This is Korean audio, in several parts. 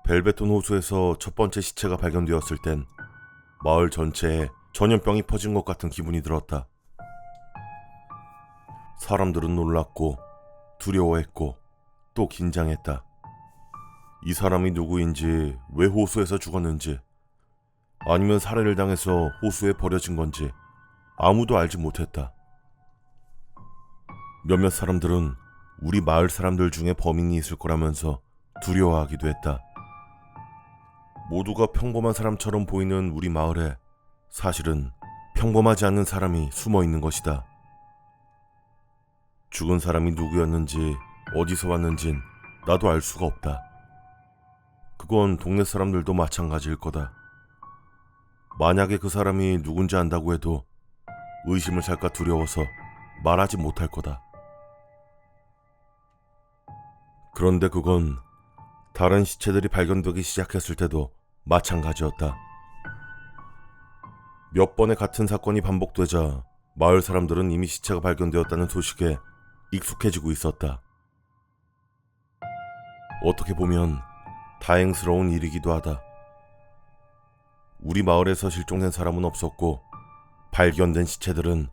벨베톤 호수에서 첫 번째 시체가 발견되었을 땐 마을 전체에 전염병이 퍼진 것 같은 기분이 들었다. 사람들은 놀랐고 두려워했고 또 긴장했다. 이 사람이 누구인지, 왜 호수에서 죽었는지, 아니면 살해를 당해서 호수에 버려진 건지 아무도 알지 못했다. 몇몇 사람들은 우리 마을 사람들 중에 범인이 있을 거라면서 두려워하기도 했다. 모두가 평범한 사람처럼 보이는 우리 마을에 사실은 평범하지 않은 사람이 숨어 있는 것이다. 죽은 사람이 누구였는지, 어디서 왔는진 나도 알 수가 없다. 그건 동네 사람들도 마찬가지일 거다. 만약에 그 사람이 누군지 안다고 해도 의심을 살까 두려워서 말하지 못할 거다. 그런데 그건 다른 시체들이 발견되기 시작했을 때도 마찬가지였다. 몇 번의 같은 사건이 반복되자 마을 사람들은 이미 시체가 발견되었다는 소식에 익숙해지고 있었다. 어떻게 보면 다행스러운 일이기도 하다. 우리 마을에서 실종된 사람은 없었고 발견된 시체들은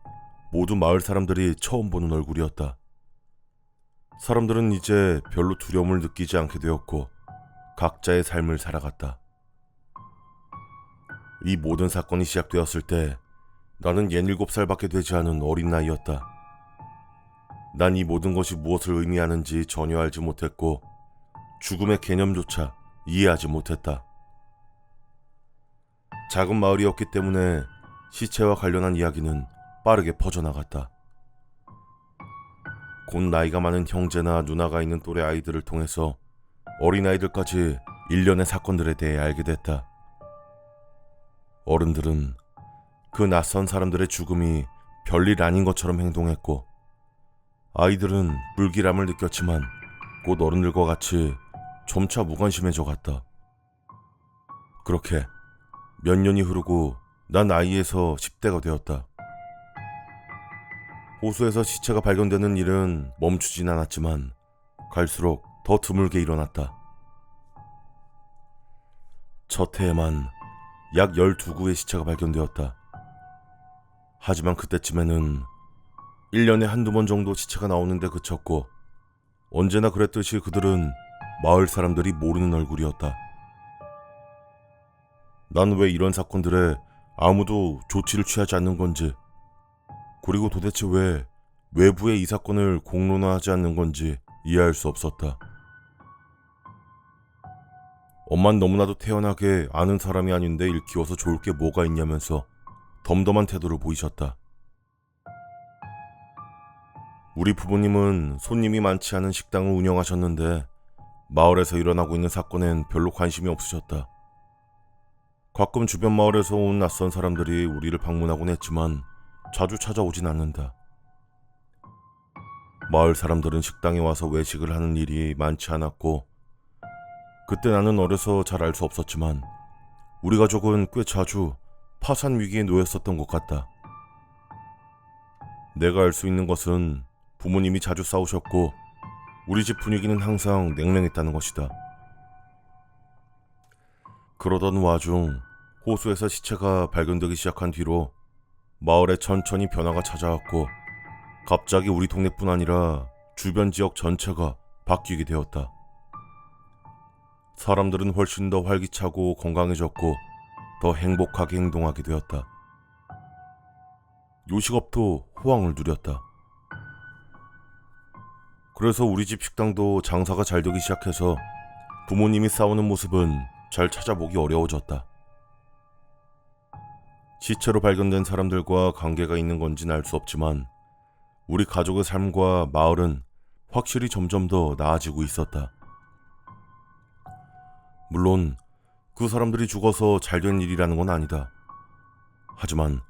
모두 마을 사람들이 처음 보는 얼굴이었다. 사람들은 이제 별로 두려움을 느끼지 않게 되었고 각자의 삶을 살아갔다. 이 모든 사건이 시작되었을 때 나는 67살밖에 되지 않은 어린 나이였다. 난 이 모든 것이 무엇을 의미하는지 전혀 알지 못했고 죽음의 개념조차 이해하지 못했다. 작은 마을이었기 때문에 시체와 관련한 이야기는 빠르게 퍼져나갔다. 곧 나이가 많은 형제나 누나가 있는 또래 아이들을 통해서 어린아이들까지 일련의 사건들에 대해 알게 됐다. 어른들은 그 낯선 사람들의 죽음이 별일 아닌 것처럼 행동했고 아이들은 불길함을 느꼈지만 곧 어른들과 같이 점차 무관심해져 갔다. 그렇게 몇 년이 흐르고 난 아이에서 10대가 되었다. 호수에서 시체가 발견되는 일은 멈추진 않았지만 갈수록 더 드물게 일어났다. 첫 해에만 약 12구의 시체가 발견되었다. 하지만 그때쯤에는 1년에 한두 번 정도 시체가 나오는데 그쳤고 언제나 그랬듯이 그들은 마을 사람들이 모르는 얼굴이었다. 난 왜 이런 사건들에 아무도 조치를 취하지 않는 건지, 그리고 도대체 왜 외부에 이 사건을 공론화하지 않는 건지 이해할 수 없었다. 엄만 너무나도 태연하게 아는 사람이 아닌데 일 키워서 좋을 게 뭐가 있냐면서 덤덤한 태도를 보이셨다. 우리 부모님은 손님이 많지 않은 식당을 운영하셨는데 마을에서 일어나고 있는 사건엔 별로 관심이 없으셨다. 가끔 주변 마을에서 온 낯선 사람들이 우리를 방문하곤 했지만 자주 찾아오진 않는다. 마을 사람들은 식당에 와서 외식을 하는 일이 많지 않았고 그때 나는 어려서 잘 알 수 없었지만 우리 가족은 꽤 자주 파산 위기에 놓였었던 것 같다. 내가 알 수 있는 것은 부모님이 자주 싸우셨고 우리 집 분위기는 항상 냉랭했다는 것이다. 그러던 와중 호수에서 시체가 발견되기 시작한 뒤로 마을에 천천히 변화가 찾아왔고 갑자기 우리 동네뿐 아니라 주변 지역 전체가 바뀌게 되었다. 사람들은 훨씬 더 활기차고 건강해졌고 더 행복하게 행동하게 되었다. 요식업도 호황을 누렸다. 그래서 우리 집 식당도 장사가 잘 되기 시작해서 부모님이 싸우는 모습은 잘 찾아보기 어려워졌다. 시체로 발견된 사람들과 관계가 있는 건지는 알 수 없지만 우리 가족의 삶과 마을은 확실히 점점 더 나아지고 있었다. 물론 그 사람들이 죽어서 잘된 일이라는 건 아니다. 하지만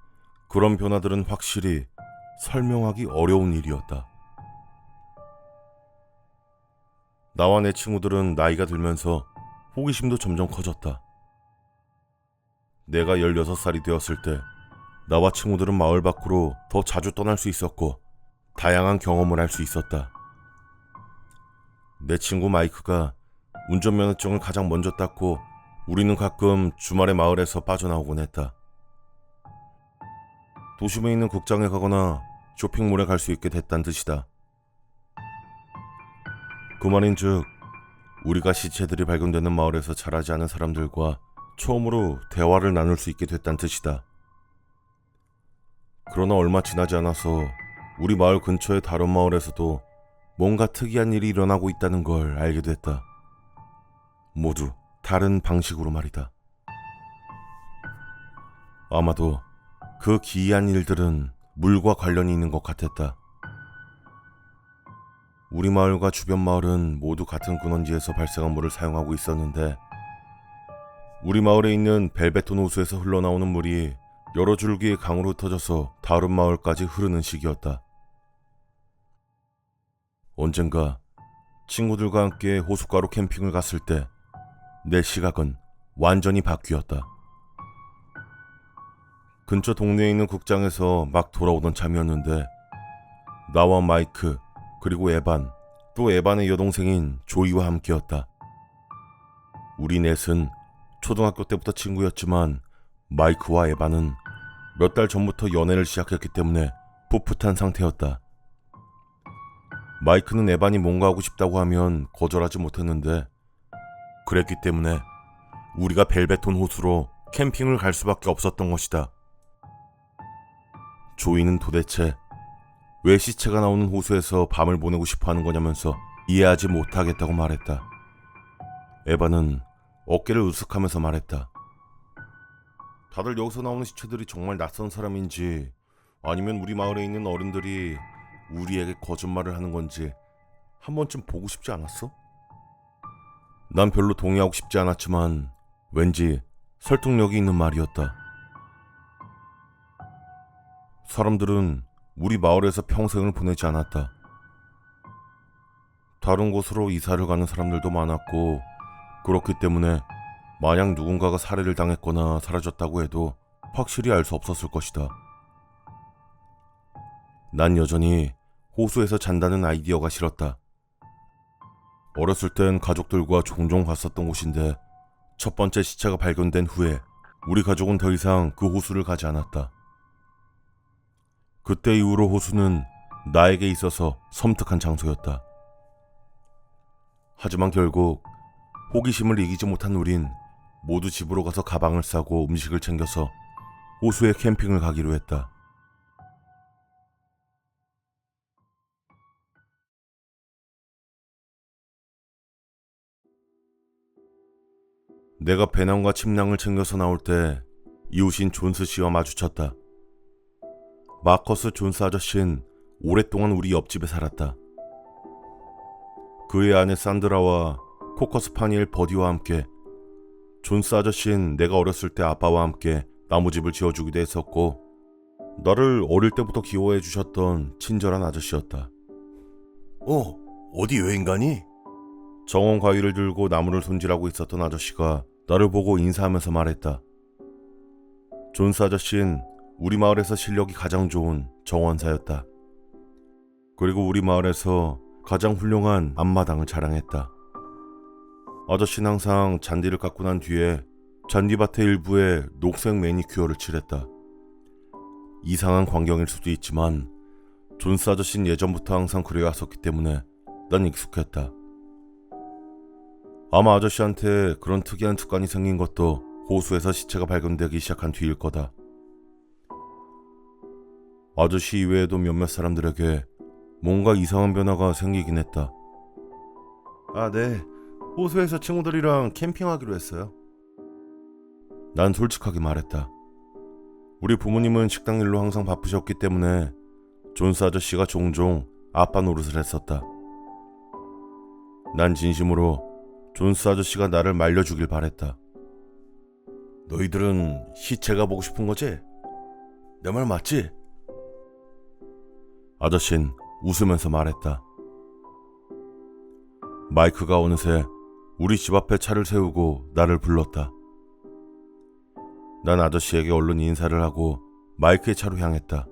그런 변화들은 확실히 설명하기 어려운 일이었다. 나와 내 친구들은 나이가 들면서 호기심도 점점 커졌다. 내가 16살이 되었을 때 나와 친구들은 마을 밖으로 더 자주 떠날 수 있었고 다양한 경험을 할 수 있었다. 내 친구 마이크가 운전면허증을 가장 먼저 땄고 우리는 가끔 주말에 마을에서 빠져나오곤 했다. 도심에 있는 극장에 가거나 쇼핑몰에 갈 수 있게 됐단 뜻이다. 그 말인즉 우리가 시체들이 발견되는 마을에서 자라지 않은 사람들과 처음으로 대화를 나눌 수 있게 됐단 뜻이다. 그러나 얼마 지나지 않아서 우리 마을 근처의 다른 마을에서도 뭔가 특이한 일이 일어나고 있다는 걸 알게 됐다. 모두 다른 방식으로 말이다. 아마도 그 기이한 일들은 물과 관련이 있는 것 같았다. 우리 마을과 주변 마을은 모두 같은 근원지에서 발생한 물을 사용하고 있었는데 우리 마을에 있는 벨베톤 호수에서 흘러나오는 물이 여러 줄기의 강으로 흩어져서 다른 마을까지 흐르는 시기였다. 언젠가 친구들과 함께 호숫가로 캠핑을 갔을 때 내 시각은 완전히 바뀌었다. 근처 동네에 있는 극장에서 막 돌아오던 참이었는데 나와 마이크 그리고 에반, 또 에반의 여동생인 조이와 함께였다. 우리 넷은 초등학교 때부터 친구였지만 마이크와 에반은 몇 달 전부터 연애를 시작했기 때문에 풋풋한 상태였다. 마이크는 에반이 뭔가 하고 싶다고 하면 거절하지 못했는데 그랬기 때문에 우리가 벨베톤 호수로 캠핑을 갈 수밖에 없었던 것이다. 조이는 도대체 왜 시체가 나오는 호수에서 밤을 보내고 싶어 하는 거냐면서 이해하지 못하겠다고 말했다. 에바는 어깨를 으쓱하면서 말했다. 다들 여기서 나오는 시체들이 정말 낯선 사람인지 아니면 우리 마을에 있는 어른들이 우리에게 거짓말을 하는 건지 한 번쯤 보고 싶지 않았어? 난 별로 동의하고 싶지 않았지만 왠지 설득력이 있는 말이었다. 사람들은 우리 마을에서 평생을 보내지 않았다. 다른 곳으로 이사를 가는 사람들도 많았고 그렇기 때문에 만약 누군가가 살해를 당했거나 사라졌다고 해도 확실히 알 수 없었을 것이다. 난 여전히 호수에서 잔다는 아이디어가 싫었다. 어렸을 땐 가족들과 종종 갔었던 곳인데 첫 번째 시체가 발견된 후에 우리 가족은 더 이상 그 호수를 가지 않았다. 그때 이후로 호수는 나에게 있어서 섬뜩한 장소였다. 하지만 결국 호기심을 이기지 못한 우린 모두 집으로 가서 가방을 싸고 음식을 챙겨서 호수에 캠핑을 가기로 했다. 내가 배낭과 침낭을 챙겨서 나올 때 이웃인 존스 씨와 마주쳤다. 마커스 존스 아저씨는 오랫동안 우리 옆집에 살았다. 그의 아내 산드라와 코커스 파니엘 버디와 함께 존스 아저씨는 내가 어렸을 때 아빠와 함께 나무집을 지어주기도 했었고 나를 어릴 때부터 귀여워해 주셨던 친절한 아저씨였다. 어디 여행 가니? 정원 가위를 들고 나무를 손질하고 있었던 아저씨가 나를 보고 인사하면서 말했다. 존스 아저씨는 우리 마을에서 실력이 가장 좋은 정원사였다. 그리고 우리 마을에서 가장 훌륭한 앞마당을 자랑했다. 아저씨는 항상 잔디를 깎고 난 뒤에 잔디밭의 일부에 녹색 매니큐어를 칠했다. 이상한 광경일 수도 있지만 존스 아저씨는 예전부터 항상 그래왔었기 때문에 난 익숙했다. 아마 아저씨한테 그런 특이한 습관이 생긴 것도 호수에서 시체가 발견되기 시작한 뒤일 거다. 아저씨 이외에도 몇몇 사람들에게 뭔가 이상한 변화가 생기긴 했다. 네. 호수에서 친구들이랑 캠핑하기로 했어요. 난 솔직하게 말했다. 우리 부모님은 식당 일로 항상 바쁘셨기 때문에 존스 아저씨가 종종 아빠 노릇을 했었다. 난 진심으로 존스 아저씨가 나를 말려주길 바랬다. 너희들은 시체가 보고 싶은 거지? 내 말 맞지? 아저씨는 웃으면서 말했다. 마이크가 어느새 우리 집 앞에 차를 세우고 나를 불렀다. 난 아저씨에게 얼른 인사를 하고 마이크의 차로 향했다.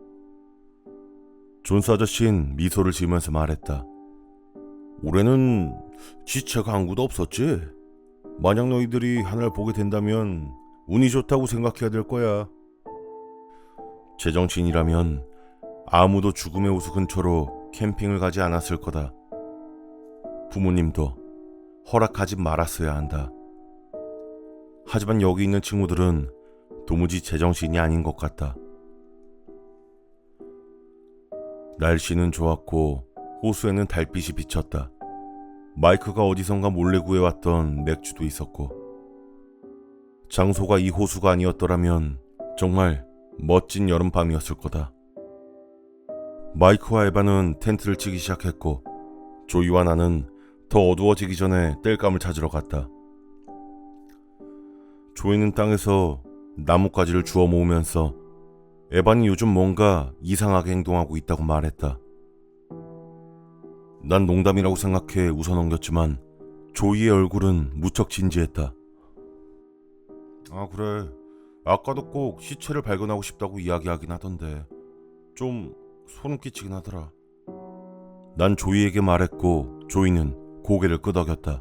존스 아저씨는 미소를 지으면서 말했다. 올해는 시체가 한 구도 없었지? 만약 너희들이 하늘 보게 된다면 운이 좋다고 생각해야 될 거야. 제정신이라면 아무도 죽음의 호수 근처로 캠핑을 가지 않았을 거다. 부모님도 허락하지 말았어야 한다. 하지만 여기 있는 친구들은 도무지 제정신이 아닌 것 같다. 날씨는 좋았고 호수에는 달빛이 비쳤다. 마이크가 어디선가 몰래 구해왔던 맥주도 있었고, 장소가 이 호수가 아니었더라면 정말 멋진 여름밤이었을 거다. 마이크와 에바는 텐트를 치기 시작했고, 조이와 나는 더 어두워지기 전에 땔감을 찾으러 갔다. 조이는 땅에서 나뭇가지를 주워 모으면서 에바는 요즘 뭔가 이상하게 행동하고 있다고 말했다. 난 농담이라고 생각해 웃어넘겼지만 조이의 얼굴은 무척 진지했다. 아, 그래. 아까도 꼭 시체를 발견하고 싶다고 이야기하긴 하던데 좀 소름 끼치긴 하더라. 난 조이에게 말했고 조이는 고개를 끄덕였다.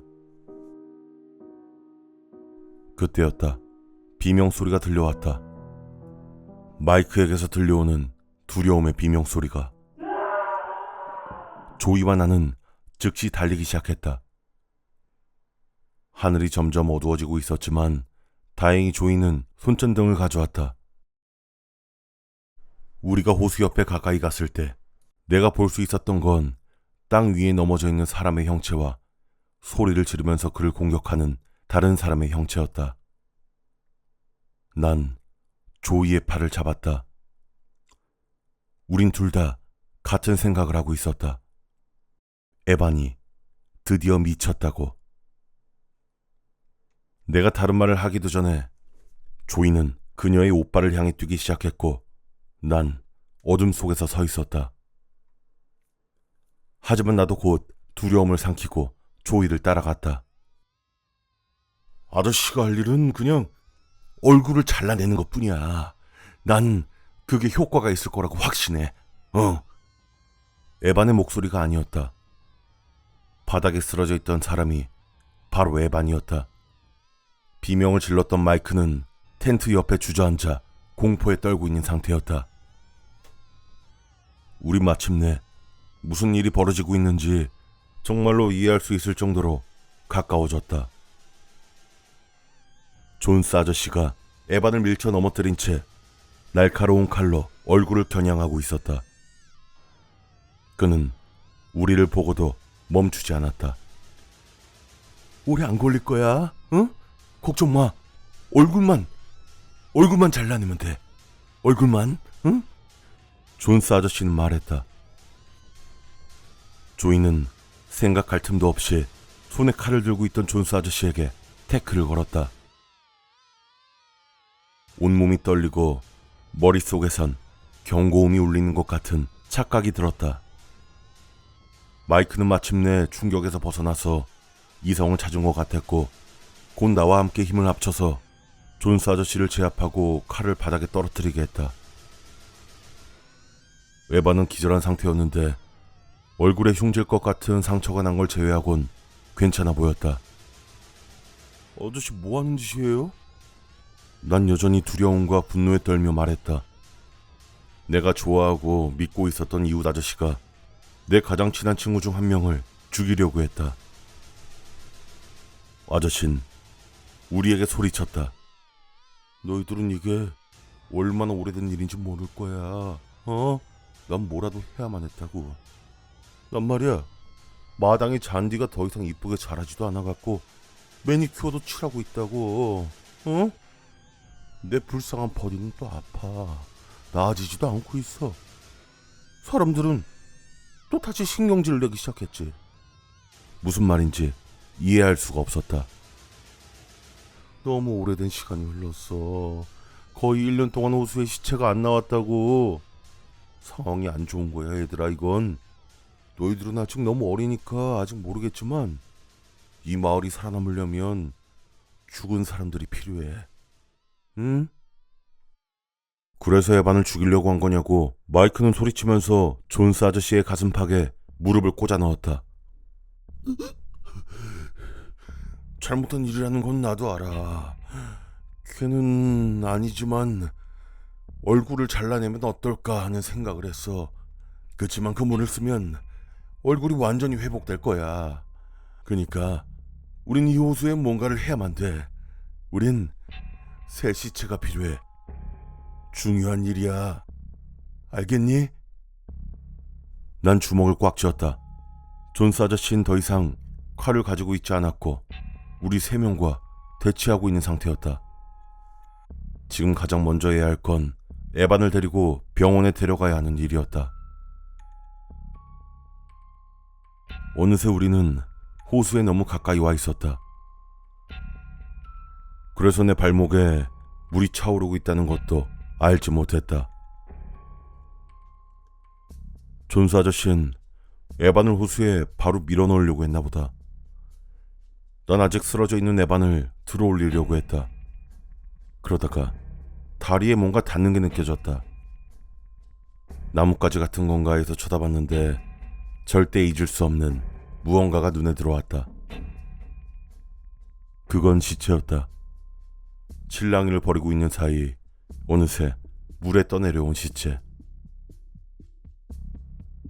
그때였다. 비명소리가 들려왔다. 마이크에게서 들려오는 두려움의 비명소리가. 조이와 나는 즉시 달리기 시작했다. 하늘이 점점 어두워지고 있었지만 다행히 조이는 손전등을 가져왔다. 우리가 호수 옆에 가까이 갔을 때 내가 볼 수 있었던 건 땅 위에 넘어져 있는 사람의 형체와 소리를 지르면서 그를 공격하는 다른 사람의 형체였다. 난 조이의 팔을 잡았다. 우린 둘 다 같은 생각을 하고 있었다. 에반이 드디어 미쳤다고. 내가 다른 말을 하기도 전에 조이는 그녀의 오빠를 향해 뛰기 시작했고 난 어둠 속에서 서 있었다. 하지만 나도 곧 두려움을 삼키고 조이를 따라갔다. 아저씨가 할 일은 그냥 얼굴을 잘라내는 것뿐이야. 난 그게 효과가 있을 거라고 확신해. 에반의 목소리가 아니었다. 바닥에 쓰러져 있던 사람이 바로 에반이었다. 비명을 질렀던 마이크는 텐트 옆에 주저앉아 공포에 떨고 있는 상태였다. 우리 마침내 무슨 일이 벌어지고 있는지 정말로 이해할 수 있을 정도로 가까워졌다. 존스 아저씨가 에반을 밀쳐 넘어뜨린 채 날카로운 칼로 얼굴을 겨냥하고 있었다. 그는 우리를 보고도 멈추지 않았다. 오래 안 걸릴 거야, 응? 걱정 마. 얼굴만 잘라내면 돼. 얼굴만, 응? 존스 아저씨는 말했다. 조이는 생각할 틈도 없이 손에 칼을 들고 있던 존스 아저씨에게 태클을 걸었다. 온몸이 떨리고 머릿속에선 경고음이 울리는 것 같은 착각이 들었다. 마이크는 마침내 충격에서 벗어나서 이성을 찾은 것 같았고 곧 나와 함께 힘을 합쳐서 존스 아저씨를 제압하고 칼을 바닥에 떨어뜨리게 했다. 에바는 기절한 상태였는데 얼굴에 흉질 것 같은 상처가 난 걸 제외하곤 괜찮아 보였다. 아저씨 뭐 하는 짓이에요? 난 여전히 두려움과 분노에 떨며 말했다. 내가 좋아하고 믿고 있었던 이웃 아저씨가 내 가장 친한 친구 중 한 명을 죽이려고 했다. 아저씨는 우리에게 소리쳤다. 너희들은 이게 얼마나 오래된 일인지 모를 거야. 난 뭐라도 해야만 했다고. 난 말이야, 마당에 잔디가 더 이상 이쁘게 자라지도 않아갖고 매니큐어도 칠하고 있다고. 내 불쌍한 버디는 또 아파. 나아지지도 않고 있어. 사람들은 또 다시 신경질을 내기 시작했지. 무슨 말인지 이해할 수가 없었다. 너무 오래된 시간이 흘렀어. 거의 1년 동안 호수에 시체가 안 나왔다고. 상황이 안 좋은 거야, 얘들아. 이건 너희들은 아직 너무 어리니까 아직 모르겠지만 이 마을이 살아남으려면 죽은 사람들이 필요해. 응? 그래서 에반을 죽이려고 한 거냐고 마이크는 소리치면서 존스 아저씨의 가슴팍에 무릎을 꽂아 넣었다. 잘못한 일이라는 건 나도 알아. 걔는 아니지만 얼굴을 잘라내면 어떨까 하는 생각을 했어. 그치만 그 물을 쓰면 얼굴이 완전히 회복될 거야. 그러니까 우린 이 호수에 뭔가를 해야만 돼. 우린 새 시체가 필요해. 중요한 일이야. 알겠니? 난 주먹을 꽉 쥐었다. 존스 아저씨는 더 이상 칼을 가지고 있지 않았고 우리 세 명과 대치하고 있는 상태였다. 지금 가장 먼저 해야 할 건 에반을 데리고 병원에 데려가야 하는 일이었다. 어느새 우리는 호수에 너무 가까이 와 있었다. 그래서 내 발목에 물이 차오르고 있다는 것도 알지 못했다. 존스 아저씨는 에반을 호수에 바로 밀어넣으려고 했나 보다. 난 아직 쓰러져 있는 에반을 들어올리려고 했다. 그러다가 다리에 뭔가 닿는 게 느껴졌다. 나뭇가지 같은 건가 해서 쳐다봤는데 절대 잊을 수 없는 무언가가 눈에 들어왔다. 그건 시체였다. 칠랑이를 버리고 있는 사이 어느새 물에 떠내려온 시체.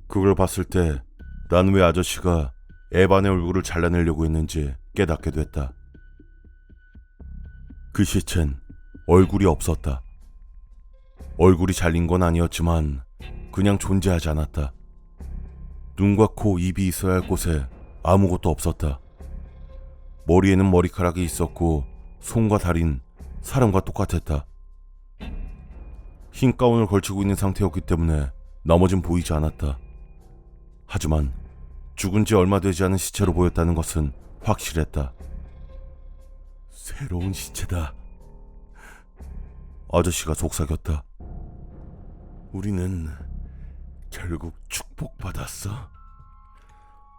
그걸 봤을 때 난 왜 아저씨가 에반의 얼굴을 잘라내려고 했는지 깨닫게 됐다. 그 시체는 얼굴이 없었다. 얼굴이 잘린 건 아니었지만 그냥 존재하지 않았다. 눈과 코, 입이 있어야 할 곳에 아무것도 없었다. 머리에는 머리카락이 있었고 손과 다리는 사람과 똑같았다. 흰 가운을 걸치고 있는 상태였기 때문에 나머진 보이지 않았다. 하지만 죽은 지 얼마 되지 않은 시체로 보였다는 것은 확실했다. 새로운 시체다. 아저씨가 속삭였다. 우리는 결국 축복받았어.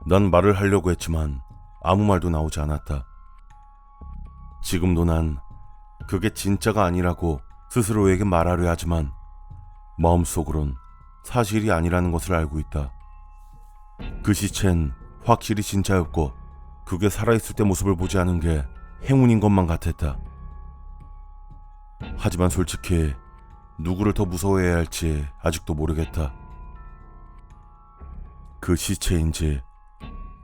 난 말을 하려고 했지만 아무 말도 나오지 않았다. 지금도 난 그게 진짜가 아니라고 스스로에게 말하려 하지만 마음속으론 사실이 아니라는 것을 알고 있다. 그 시체는 확실히 진짜였고 그게 살아있을 때 모습을 보지 않은 게 행운인 것만 같았다. 하지만 솔직히 누구를 더 무서워해야 할지 아직도 모르겠다. 그 시체인지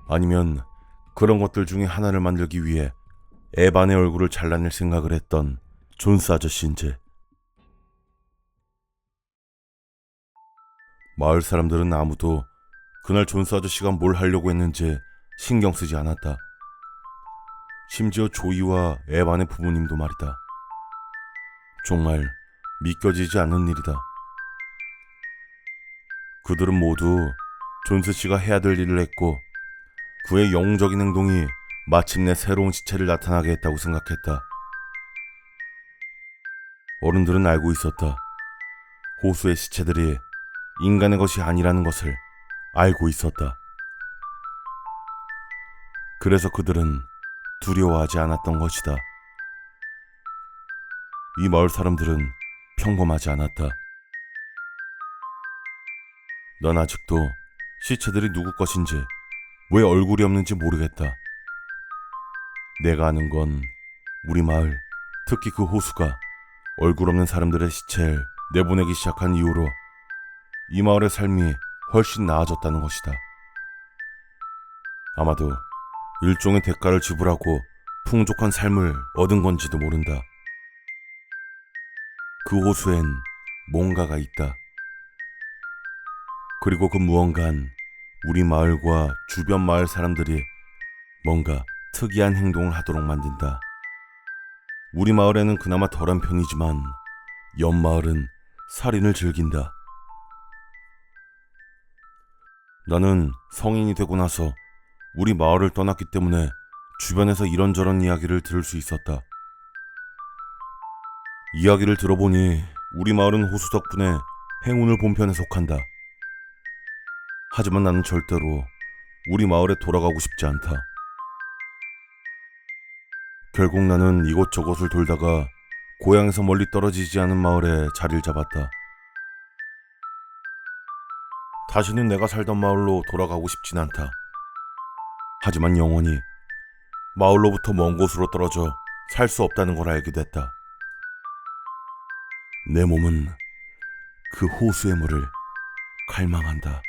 아니면 그런 것들 중에 하나를 만들기 위해 에반의 얼굴을 잘라낼 생각을 했던 존스 아저씨인지. 마을 사람들은 아무도 그날 존스 아저씨가 뭘 하려고 했는지 신경 쓰지 않았다. 심지어 조이와 에반의 부모님도 말이다. 정말 믿겨지지 않는 일이다. 그들은 모두 존스 씨가 해야 될 일을 했고 그의 영웅적인 행동이 마침내 새로운 시체를 나타나게 했다고 생각했다. 어른들은 알고 있었다. 호수의 시체들이 인간의 것이 아니라는 것을 알고 있었다. 그래서 그들은 두려워하지 않았던 것이다. 이 마을 사람들은 평범하지 않았다. 난 아직도 시체들이 누구 것인지 왜 얼굴이 없는지 모르겠다. 내가 아는 건 우리 마을, 특히 그 호수가 얼굴 없는 사람들의 시체를 내보내기 시작한 이후로 이 마을의 삶이 훨씬 나아졌다는 것이다. 아마도 일종의 대가를 지불하고 풍족한 삶을 얻은 건지도 모른다. 그 호수엔 뭔가가 있다. 그리고 그 무언가는 우리 마을과 주변 마을 사람들이 뭔가 특이한 행동을 하도록 만든다. 우리 마을에는 그나마 덜한 편이지만 옆 마을은 살인을 즐긴다. 나는 성인이 되고 나서 우리 마을을 떠났기 때문에 주변에서 이런저런 이야기를 들을 수 있었다. 이야기를 들어보니 우리 마을은 호수 덕분에 행운을 본 편에 속한다. 하지만 나는 절대로 우리 마을에 돌아가고 싶지 않다. 결국 나는 이곳저곳을 돌다가 고향에서 멀리 떨어지지 않은 마을에 자리를 잡았다. 다시는 내가 살던 마을로 돌아가고 싶진 않다. 하지만 영원히 마을로부터 먼 곳으로 떨어져 살 수 없다는 걸 알게 됐다. 내 몸은 그 호수의 물을 갈망한다.